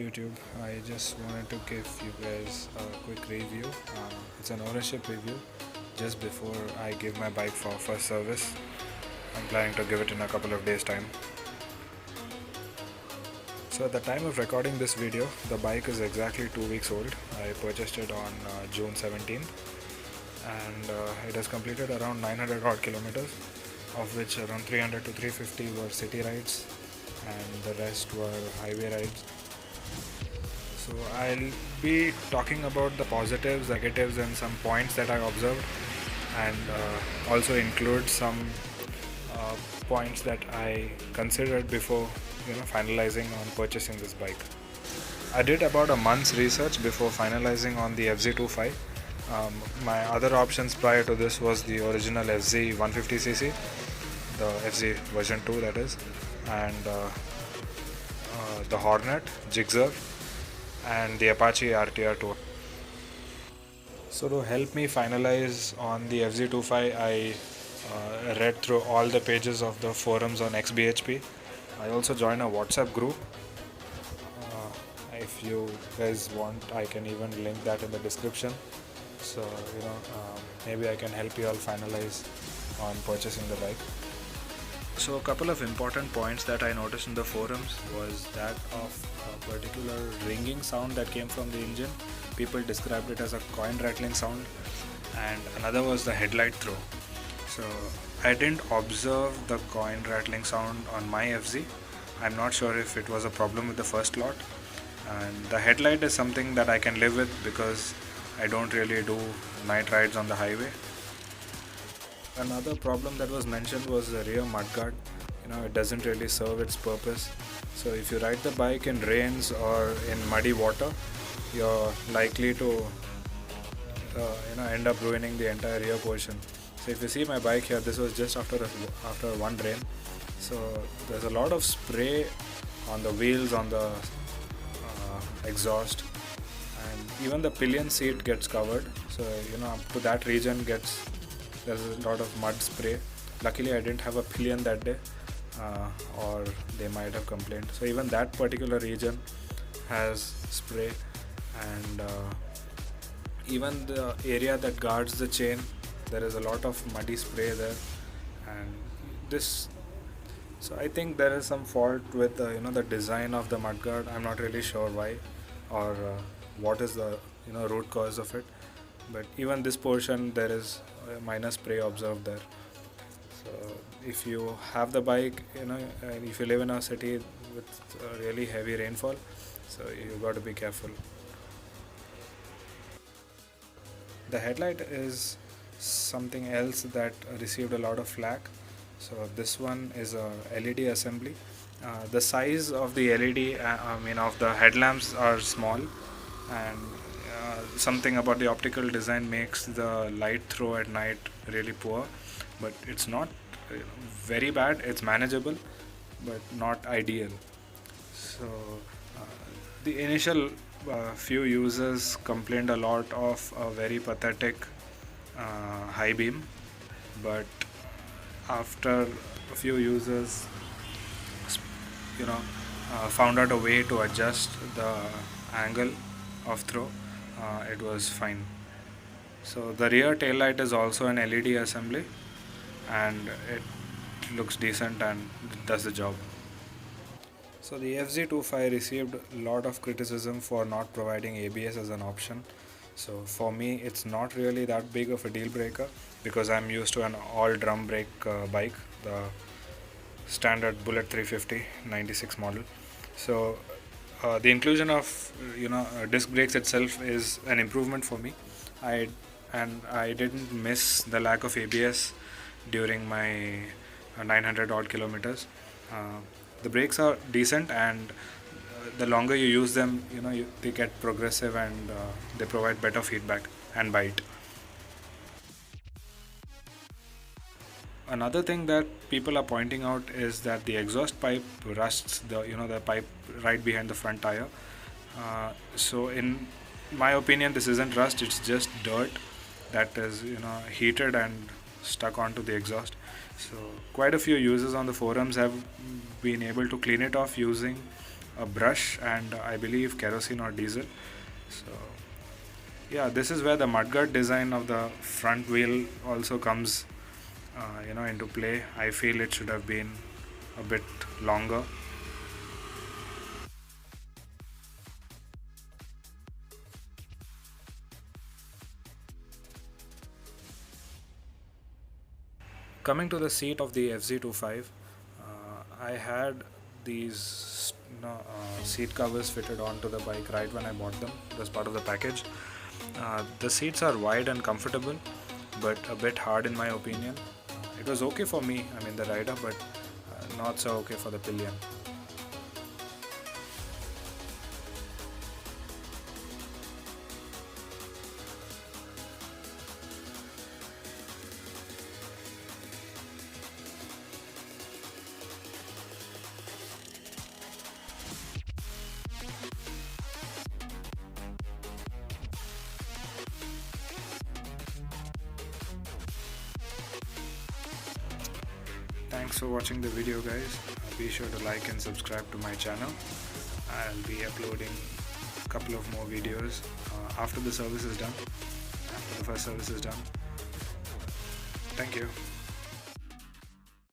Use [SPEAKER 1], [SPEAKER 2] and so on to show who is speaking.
[SPEAKER 1] YouTube. I just wanted to give you guys a quick review. It's an ownership review just before I give my bike for first service. I'm planning to give it in a couple of days time. So at the time of recording this video, the bike is exactly 2 weeks old. I purchased it on June 17th and it has completed around 900 odd kilometers, of which around 300 to 350 were city rides and the rest were highway rides. So I'll be talking about the positives, negatives and some points that I observed, and also include some points that I considered before finalizing on purchasing this bike. I did about a month's research before finalizing on the FZ25. My other options prior to this was the original FZ150cc, the FZ version 2 that is, and the Hornet, Gixxer and the Apache RTR2. So to help me finalize on the FZ25, I read through all the pages of the forums on XBHP. I also joined a WhatsApp group. If you guys want, I can even link that in the description. So maybe I can help you all finalize on purchasing the bike. So a couple of important points that I noticed in the forums was that of a particular ringing sound that came from the engine. People described it as a coin rattling sound, and another was the headlight throw. So I didn't observe the coin rattling sound on my FZ. I'm not sure if it was a problem with the first lot, and the headlight is something that I can live with because I don't really do night rides on the highway. Another problem that was mentioned was the rear mudguard. It doesn't really serve its purpose. So if you ride the bike in rains or in muddy water, you're likely to end up ruining the entire rear portion. So if you see my bike here, this was just after one rain. So there's a lot of spray on the wheels, on the exhaust, and even the pillion seat gets covered. So up to that region there's a lot of mud spray. Luckily I didn't have a pillion that day, or they might have complained. So even that particular region has spray, and even the area that guards the chain, there is a lot of muddy spray there. And so I think there is some fault with the design of the mudguard. I'm not really sure why or what is the root cause of it, but even this portion there is minor spray observed there. So if you have the bike, and if you live in a city with really heavy rainfall, so you got to be careful. The headlight is something else that received a lot of flack. So this one is a LED assembly. The size of the LED, of the headlamps are small, and something about the optical design makes the light throw at night really poor. But it's not very bad. It's manageable, but not ideal. So the initial few users complained a lot of a very pathetic high beam, but after a few users found out a way to adjust the angle of throw, it was fine. So the rear tail light is also an LED assembly, and it looks decent and does the job. So the FZ25 received a lot of criticism for not providing ABS as an option. So for me, it's not really that big of a deal breaker because I'm used to an all drum brake bike, the standard Bullet 350 96 model. So the inclusion of disc brakes itself is an improvement for me. I didn't miss the lack of ABS during my 900 odd kilometers. The brakes are decent, and the longer you use them, they get progressive, and they provide better feedback and bite. Another thing that people are pointing out is that the exhaust pipe rusts the pipe right behind the front tire. So in my opinion, this isn't rust, it's just dirt that is heated and stuck onto the exhaust. So quite a few users on the forums have been able to clean it off using a brush and I believe kerosene or diesel. So yeah, this is where the mudguard design of the front wheel also comes into play. I feel it should have been a bit longer. Coming to the seat of the FZ25, I had these seat covers fitted onto the bike right when I bought them as part of the package. The seats are wide and comfortable, but a bit hard in my opinion. It was okay for me, the rider, but not so okay for the pillion. Thanks for watching the video, guys. Be sure to like and subscribe to my channel. I'll be uploading a couple of more videos after the service is done, after the first service is done. Thank you.